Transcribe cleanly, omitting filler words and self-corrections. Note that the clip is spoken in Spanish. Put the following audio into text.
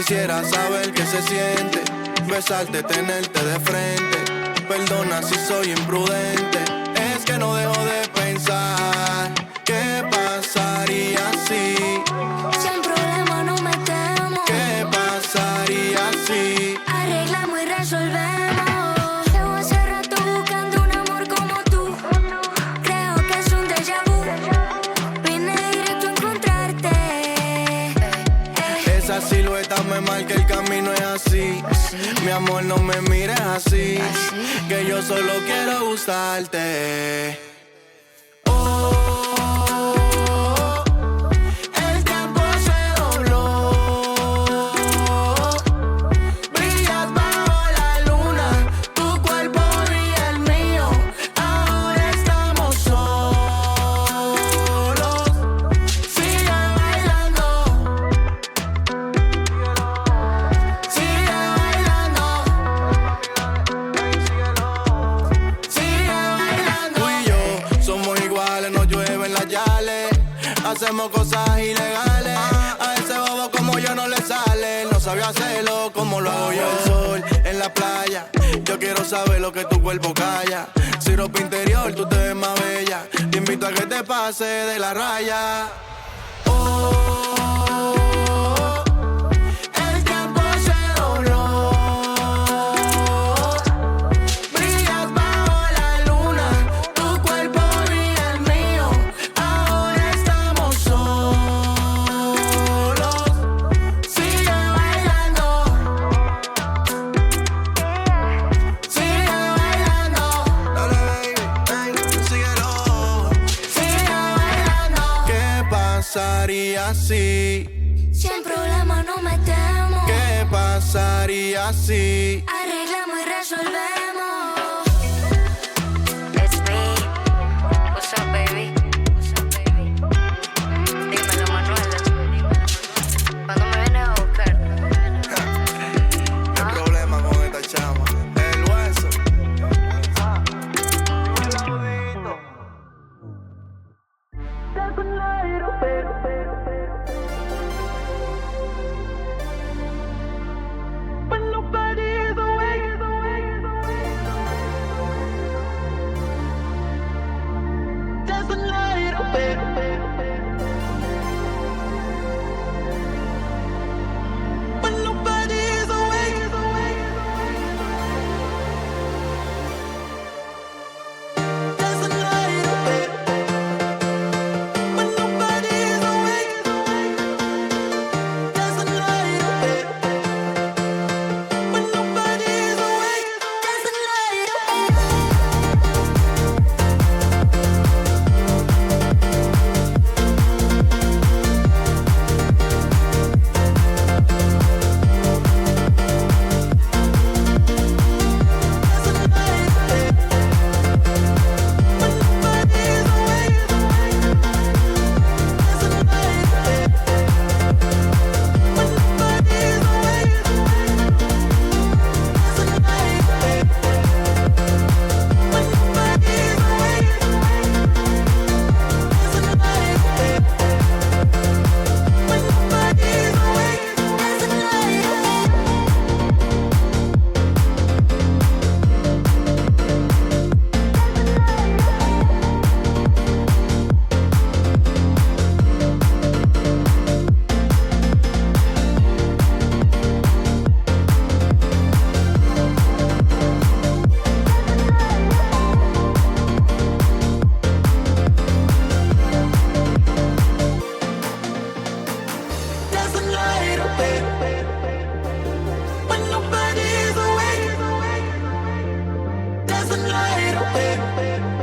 Quisiera saber qué se siente, besarte, tenerte de frente. Perdona si soy imprudente, es que no dejo de pensar. ¿Qué pasaría si? Sin problema no me temo. ¿Qué pasaría si? Arreglamos y resolvemos. Llevo hace rato buscando un amor como tú. Creo que es un déjà vu. Vine directo a encontrarte. Esa silueta me marca el camino, es así. Mi amor, no me mires así, que yo solo quiero gustarte. El tiempo se dobló. Brillas bajo la luna, tu cuerpo y el mío. Ahora estamos solos. Sigue bailando. Sigue bailando. Sigue bailando. Tú y yo somos iguales, no llueven las yales. Hacemos cosas ilegales. A ese bobo como yo no le sale. No sabía hacerlo como lo hago yo. El sol en la playa. Yo quiero saber lo que tu cuerpo calla. Si ropa interior, tú te ves más bella. Te invito a que te pase de la raya. El tiempo se dobló. Brillas bajo la luna, tu cuerpo y el mío. Ahora estamos solos. Sigue bailando. Sigue bailando. Dale, baby, síguelo. Sigue bailando. ¿Qué pasaría si? Sin problema no me temo. ¿Qué pasaría si? Arreglamos y resolvemos. It's me. What's up, baby? What's up, baby? Dímelo, Manuel. ¿Cuándo me vienes a buscar? El problema con esta chama, el hueso. When nobody is awake, there's a light open. When nobody is awake, there's a light open. When nobody is awake, there's a light open. When nobody is awake, there's a light open. There's a light open. When nobody is awake, there's a light open.